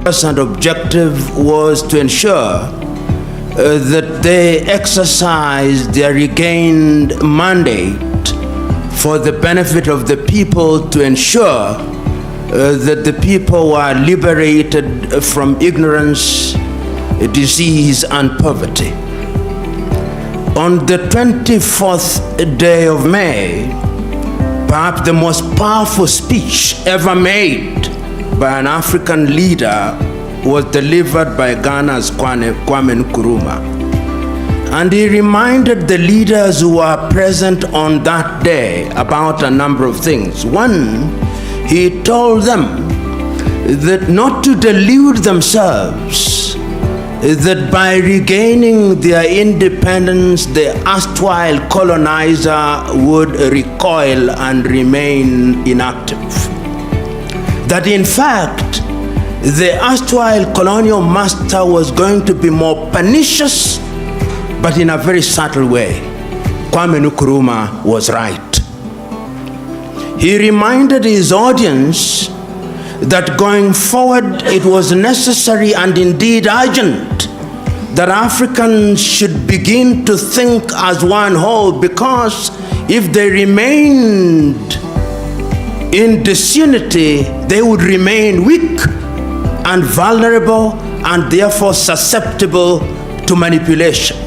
and objective was to ensure that they exercised their regained mandate for the benefit of the people, to ensure that the people were liberated from ignorance, disease, and poverty. On the 24th day of May, perhaps the most powerful speech ever made by an African leader was delivered by Ghana's Kwame Nkrumah. And he reminded the leaders who were present on that day about a number of things. One, he told them that not to delude themselves, that by regaining their independence, the erstwhile colonizer would recoil and remain inactive. That in fact, the erstwhile colonial master was going to be more pernicious, but in a very subtle way. Kwame Nkrumah was right. He reminded his audience that going forward it was necessary and indeed urgent that Africans should begin to think as one whole, because if they remained in disunity, they would remain weak and vulnerable and therefore susceptible to manipulation.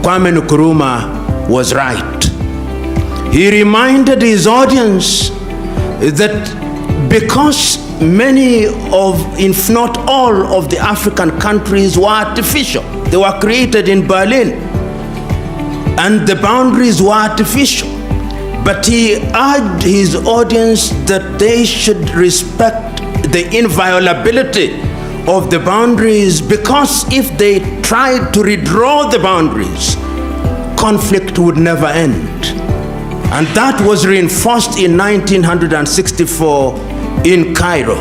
Kwame Nkrumah was right. He reminded his audience that because many of, if not all of the African countries were artificial, they were created in Berlin, and the boundaries were artificial. But he urged his audience that they should respect the inviolability of the boundaries, because if they tried to redraw the boundaries, conflict would never end. And that was reinforced in 1964 in Cairo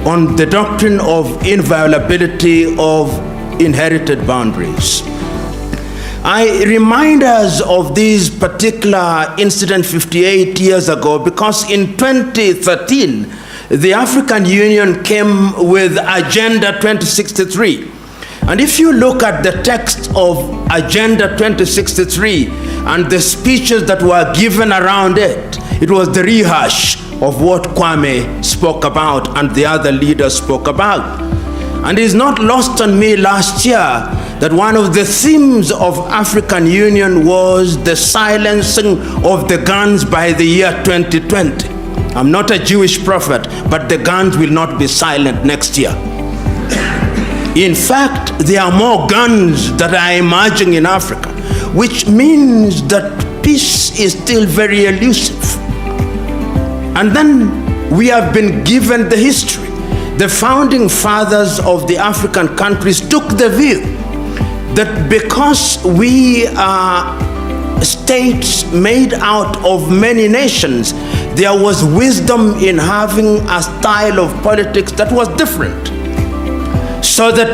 on the doctrine of inviolability of inherited boundaries. I remind us of this particular incident 58 years ago because in 2013, the African Union came with Agenda 2063. And if you look at the text of Agenda 2063 and the speeches that were given around it, it was the rehash of what Kwame spoke about and the other leaders spoke about. And it's not lost on me last year that one of the themes of African Union was the silencing of the guns by the year 2020. I'm not a Jewish prophet, but the guns will not be silent next year. In fact, there are more guns that are emerging in Africa, which means that peace is still very elusive. And then we have been given the history. The founding fathers of the African countries took the view that because we are states made out of many nations, there was wisdom in having a style of politics that was different. So that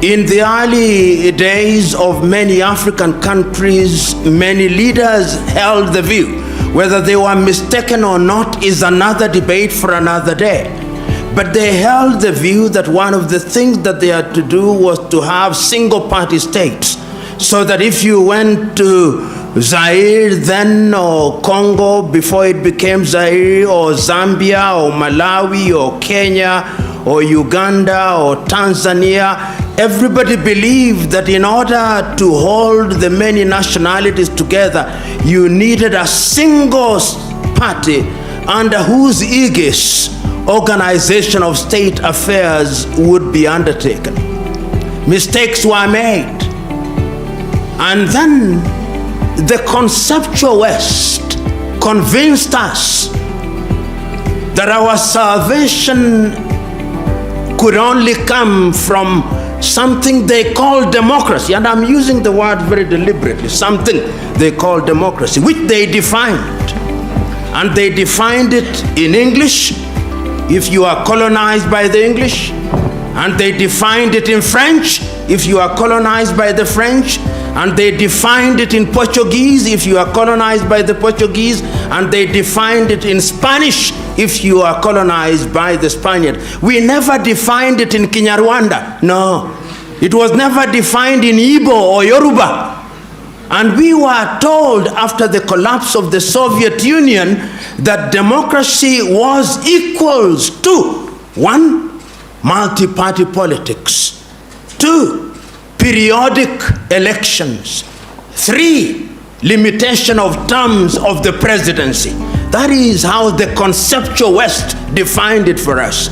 in the early days of many African countries, many leaders held the view. Whether they were mistaken or not is another debate for another day. But they held the view that one of the things that they had to do was to have single-party states, so that if you went to Zaire then, or Congo before it became Zaire, or Zambia, or Malawi, or Kenya, or Uganda, or Tanzania, everybody believed that in order to hold the many nationalities together, you needed a single party under whose aegis organization of state affairs would be undertaken. Mistakes were made. And then the conceptual West convinced us that our salvation could only come from something they call democracy. And I'm using the word very deliberately, something they call democracy, which they defined. And they defined it in English, if you are colonized by the English, and they defined it in French, if you are colonized by the French, and they defined it in Portuguese if you are colonized by the Portuguese, and they defined it in Spanish if you are colonized by the Spaniard. We never defined it in Kinyarwanda. No, it was never defined in Igbo or Yoruba. And we were told after the collapse of the Soviet Union that democracy was equals to 1, multi-party politics, 2, periodic elections, 3, limitation of terms of the presidency. That is how the conceptual West defined it for us.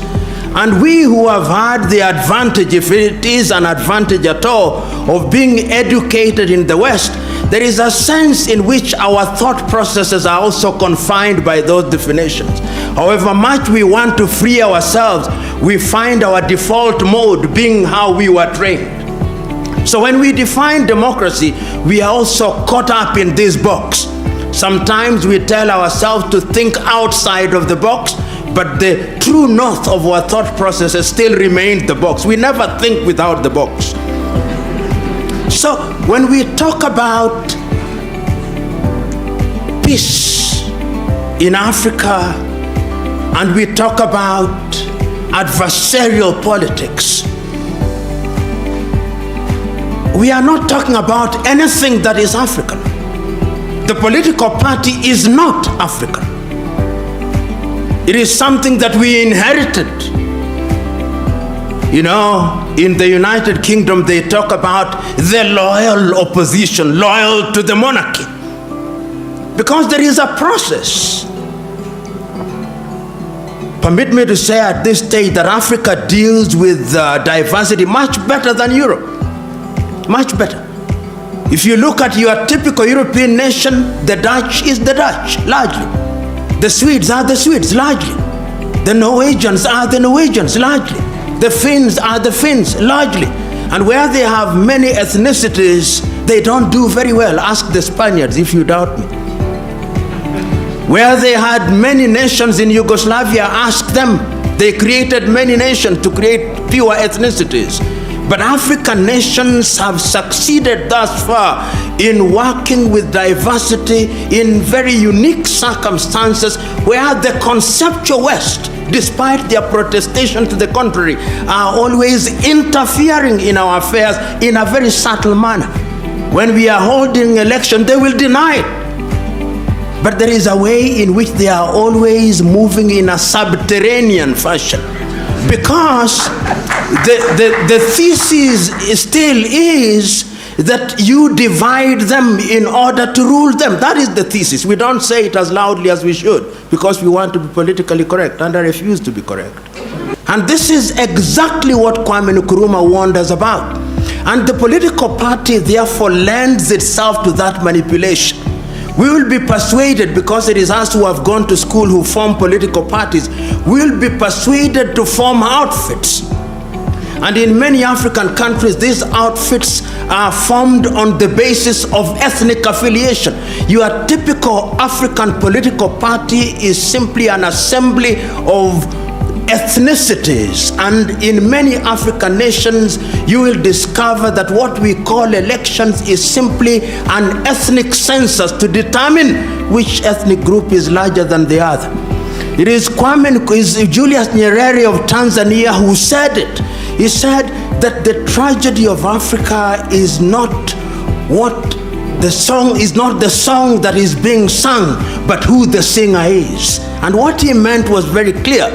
And we who have had the advantage, if it is an advantage at all, of being educated in the West, there is a sense in which our thought processes are also confined by those definitions. However much we want to free ourselves, we find our default mode being how we were trained. So when we define democracy, we are also caught up in this box. Sometimes we tell ourselves to think outside of the box, but the true north of our thought processes still remains the box. We never think without the box. So when we talk about peace in Africa, and we talk about adversarial politics, we are not talking about anything that is African. The political party is not African. It is something that we inherited. You know, in the United Kingdom, they talk about the loyal opposition, loyal to the monarchy. Because there is a process. Permit me to say at this stage that Africa deals with diversity much better than Europe. Much better. If you look at your typical European nation, the Dutch is the Dutch, largely. The Swedes are the Swedes, largely. The Norwegians are the Norwegians, largely. The Finns are the Finns, largely. And where they have many ethnicities, they don't do very well. Ask the Spaniards if you doubt me. Where they had many nations in Yugoslavia, ask them. They created many nations to create pure ethnicities. But African nations have succeeded thus far in working with diversity in very unique circumstances where the conceptual West, despite their protestation to the contrary, are always interfering in our affairs in a very subtle manner. When we are holding election, they will deny it. But there is a way in which they are always moving in a subterranean fashion. Because the thesis still is that you divide them in order to rule them. That is the thesis. We don't say it as loudly as we should because we want to be politically correct, and I refuse to be correct. And this is exactly what Kwame Nkrumah warned us about. And the political party therefore lends itself to that manipulation. We will be persuaded, because it is us who have gone to school who form political parties, we will be persuaded to form outfits. And in many African countries, these outfits are formed on the basis of ethnic affiliation. Your typical African political party is simply an assembly of ethnicities, and in many African nations you will discover that what we call elections is simply an ethnic census to determine which ethnic group is larger than the other. It is Julius Nyerere of Tanzania who said it. He said that the tragedy of Africa is not what the song is, not the song that is being sung, but who the singer is. And what he meant was very clear,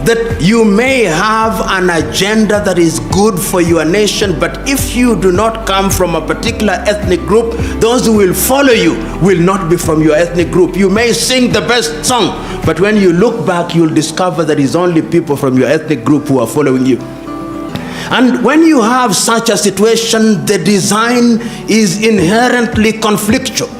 that you may have an agenda that is good for your nation, but if you do not come from a particular ethnic group, those who will follow you will not be from your ethnic group. You may sing the best song, but when you look back, you'll discover that it's only people from your ethnic group who are following you. And when you have such a situation, the design is inherently conflictual.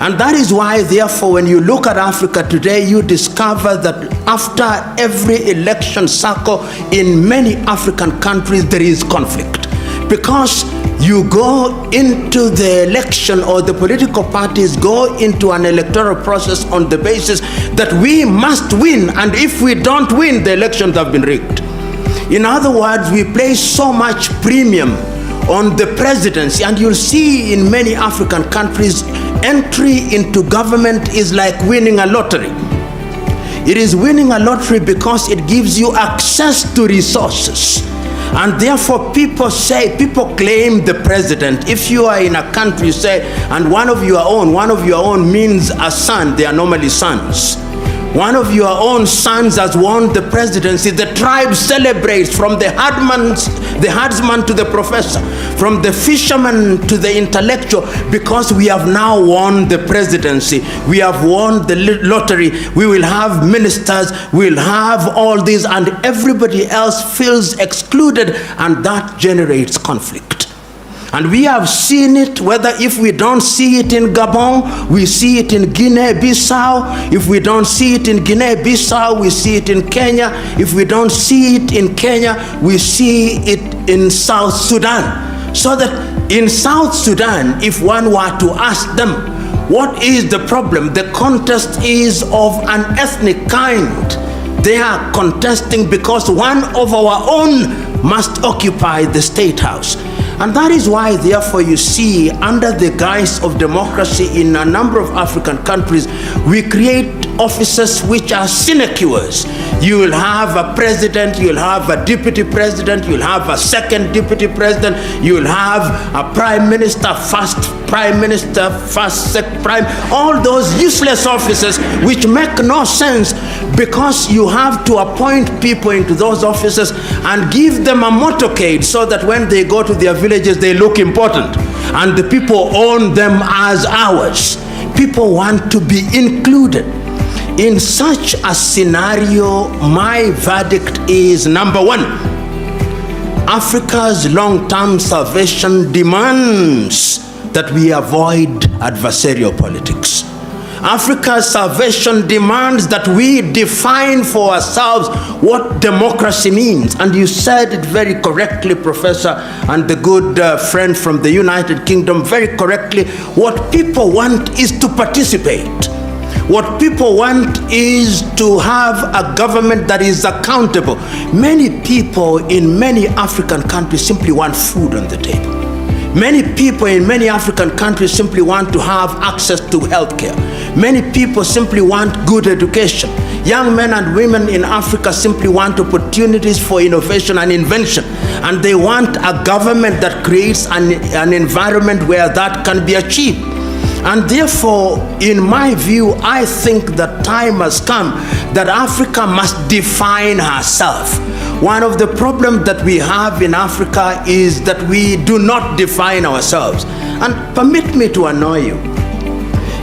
And that is why, therefore, when you look at Africa today, you discover that after every election cycle in many African countries, there is conflict. Because you go into the election, or the political parties go into an electoral process on the basis that we must win, and if we don't win, the elections have been rigged. In other words, we place so much premium on the presidency. And you'll see in many African countries, entry into government is like winning a lottery. It is winning a lottery because it gives you access to resources. And therefore people claim the president. If you are in a country, you say, and one of your own means a son. They are normally sons. One of your own sons has won the presidency. The tribe celebrates, from the herdsman to the professor, from the fisherman to the intellectual, because we have now won the presidency. We have won the lottery. We will have ministers. We'll have all these, and everybody else feels excluded, and that generates conflict. And we have seen it, whether if we don't see it in Gabon, we see it in Guinea-Bissau. If we don't see it in Guinea-Bissau, we see it in Kenya. If we don't see it in Kenya, we see it in South Sudan. So that in South Sudan, if one were to ask them, what is the problem? The contest is of an ethnic kind. They are contesting because one of our own must occupy the state house. And that is why, therefore, you see, under the guise of democracy in a number of African countries, we create offices which are sinecures. You will have a president, you'll have a deputy president, you'll have a second deputy president, you'll have a prime minister, first prime minister, first prime, all those useless offices which make no sense, because you have to appoint people into those offices and give them a motorcade so that when they go to their villages, they look important, and the people own them as ours. People want to be included. In such a scenario, my verdict is, number one, Africa's long-term salvation demands that we avoid adversarial politics. Africa's salvation demands that we define for ourselves what democracy means. And you said it very correctly, Professor, and the good friend from the United Kingdom, very correctly. What people want is to participate. What people want is to have a government that is accountable. Many people in many African countries simply want food on the table. Many people in many African countries simply want to have access to healthcare. Many people simply want good education. Young men and women in Africa simply want opportunities for innovation and invention. And they want a government that creates an environment where that can be achieved. And therefore, in my view, I think that time has come that Africa must define herself. One of the problems that we have in Africa is that we do not define ourselves. And permit me to annoy you.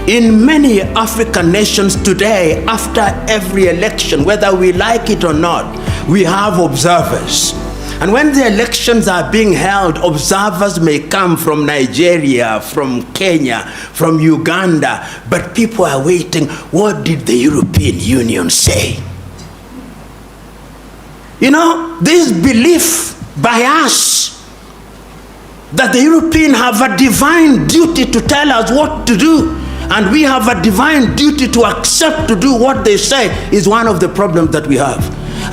In many African nations today, after every election, whether we like it or not, we have observers. And when the elections are being held, observers may come from Nigeria, from Kenya, from Uganda, but people are waiting. What did the European Union say? You know, this belief by us that the Europeans have a divine duty to tell us what to do, and we have a divine duty to accept to do what they say, is one of the problems that we have.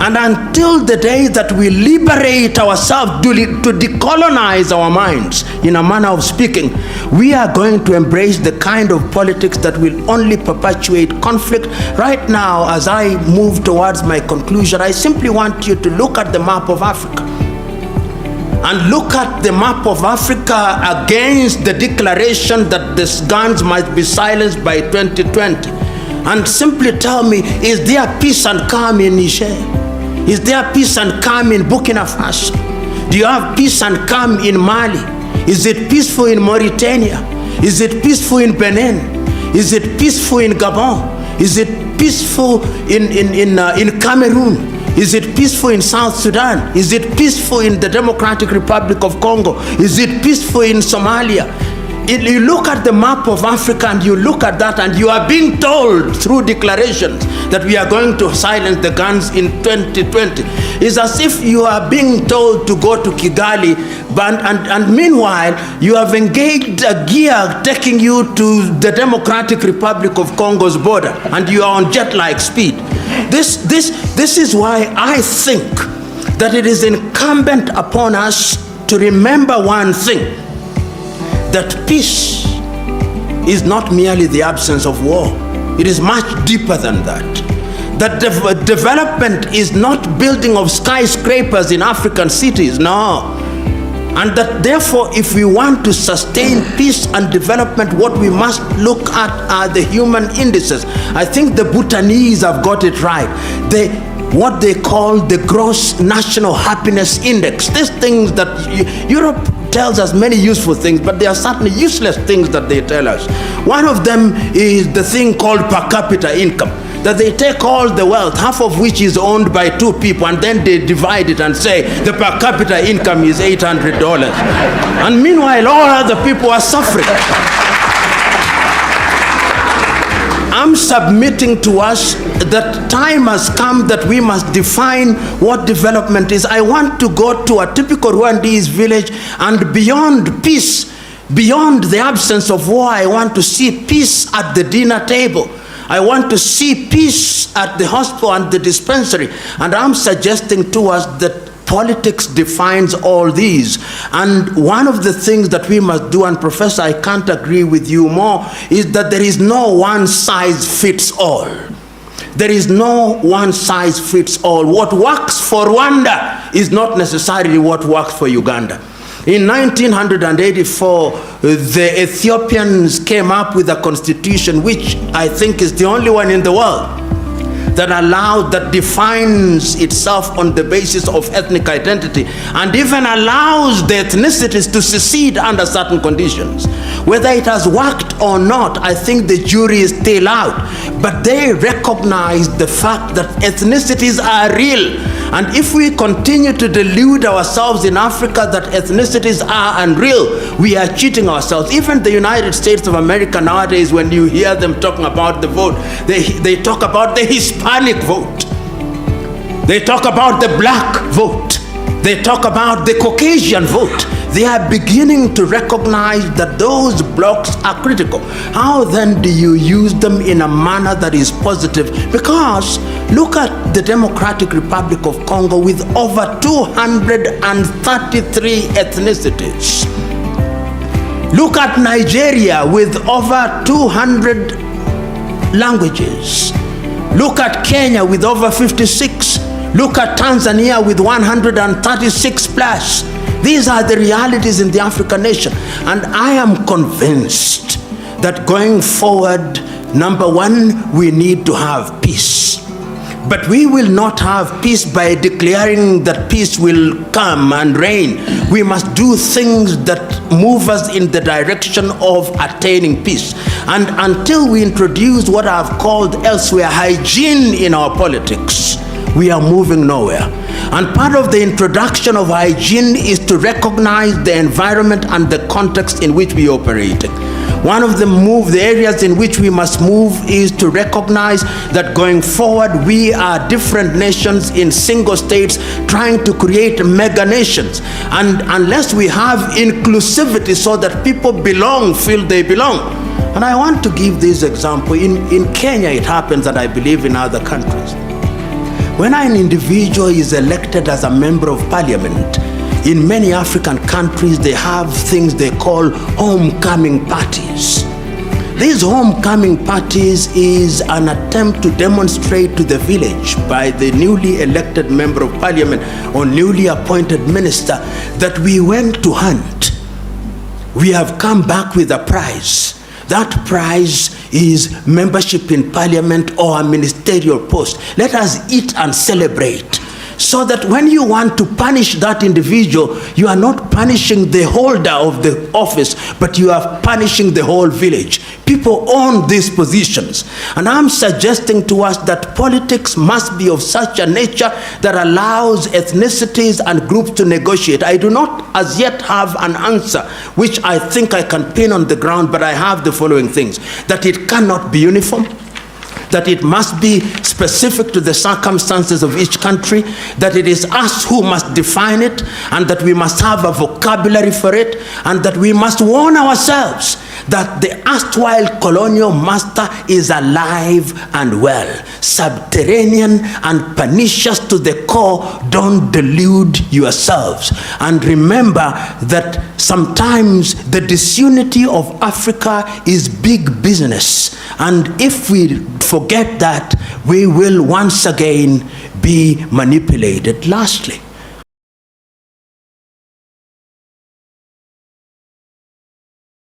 And until the day that we liberate ourselves to decolonize our minds, in a manner of speaking, we are going to embrace the kind of politics that will only perpetuate conflict. Right now, as I move towards my conclusion, I simply want you to look at the map of Africa. And look at the map of Africa against the declaration that the guns might be silenced by 2020. And simply tell me, is there peace and calm in Niger? Is there peace and calm in Burkina Faso? Do you have peace and calm in Mali? Is it peaceful in Mauritania? Is it peaceful in Benin? Is it peaceful in Gabon? Is it peaceful in Cameroon? Is it peaceful in South Sudan? Is it peaceful in the Democratic Republic of Congo? Is it peaceful in Somalia? You look at the map of Africa and you look at that, and you are being told through declarations that we are going to silence the guns in 2020. It's as if you are being told to go to Kigali, and meanwhile you have engaged a gear taking you to the Democratic Republic of Congo's border, and you are on jet-like speed. This is why I think that it is incumbent upon us to remember one thing, that peace is not merely the absence of war. It is much deeper than that. That development is not building of skyscrapers in African cities, no. And that therefore, if we want to sustain peace and development, what we must look at are the human indices. I think the Bhutanese have got it right. What they call the gross national happiness index. These things that Europe tells us many useful things, but there are certainly useless things that they tell us. One of them is the thing called per capita income. That they take all the wealth, half of which is owned by 2 people, and then they divide it and say the per capita income is $800. And meanwhile, all other people are suffering. I'm submitting to us that time has come that we must define what development is. I want to go to a typical Rwandese village, and beyond peace, beyond the absence of war, I want to see peace at the dinner table. I want to see peace at the hospital and the dispensary. And I'm suggesting to us that politics defines all these. And one of the things that we must do, and Professor, I can't agree with you more, is that there is no one size fits all. There is no one size fits all. What works for Rwanda is not necessarily what works for Uganda. In 1984, the Ethiopians came up with a constitution which I think is the only one in the world that defines itself on the basis of ethnic identity, and even allows the ethnicities to secede under certain conditions. Whether it has worked or not, I think the jury is still out. But they recognize the fact that ethnicities are real. And if we continue to delude ourselves in Africa that ethnicities are unreal, we are cheating ourselves. Even the United States of America nowadays, when you hear them talking about the vote, they talk about the Hispanic vote. They talk about the black vote. They talk about the Caucasian vote. They are beginning to recognize that those blocks are critical. How then do you use them in a manner that is positive? Because look at the Democratic Republic of Congo with over 233 ethnicities. Look at Nigeria with over 200 languages. Look at Kenya with over 56. Look at Tanzania with 136 plus. These are the realities in the African nation. And I am convinced that going forward, number one, we need to have peace. But we will not have peace by declaring that peace will come and reign. We must do things that move us in the direction of attaining peace. And until we introduce what I've called elsewhere hygiene in our politics, we are moving nowhere. And part of the introduction of hygiene is to recognize the environment and the context in which we operate. One of the areas in which we must move is to recognize that going forward, we are different nations in single states trying to create mega nations. And unless we have inclusivity so that people feel they belong. And I want to give this example. In Kenya, it happens, and I believe in other countries. When an individual is elected as a member of parliament, in many African countries, they have things they call homecoming parties. These homecoming parties is an attempt to demonstrate to the village by the newly elected member of parliament or newly appointed minister that we went to hunt. We have come back with a prize. That prize is membership in parliament or a ministerial post. Let us eat and celebrate. So that when you want to punish that individual, you are not punishing the holder of the office, but you are punishing the whole village. People own these positions. And I'm suggesting to us that politics must be of such a nature that allows ethnicities and groups to negotiate. I do not as yet have an answer, which I think I can pin on the ground, but I have the following things: that it cannot be uniform, that it must be specific to the circumstances of each country, that it is us who must define it, and that we must have a vocabulary for it, and that we must warn ourselves that the erstwhile colonial master is alive and well, subterranean and pernicious to the core. Don't delude yourselves. And remember that sometimes the disunity of Africa is big business. And if we forget that, we will once again be manipulated. Lastly,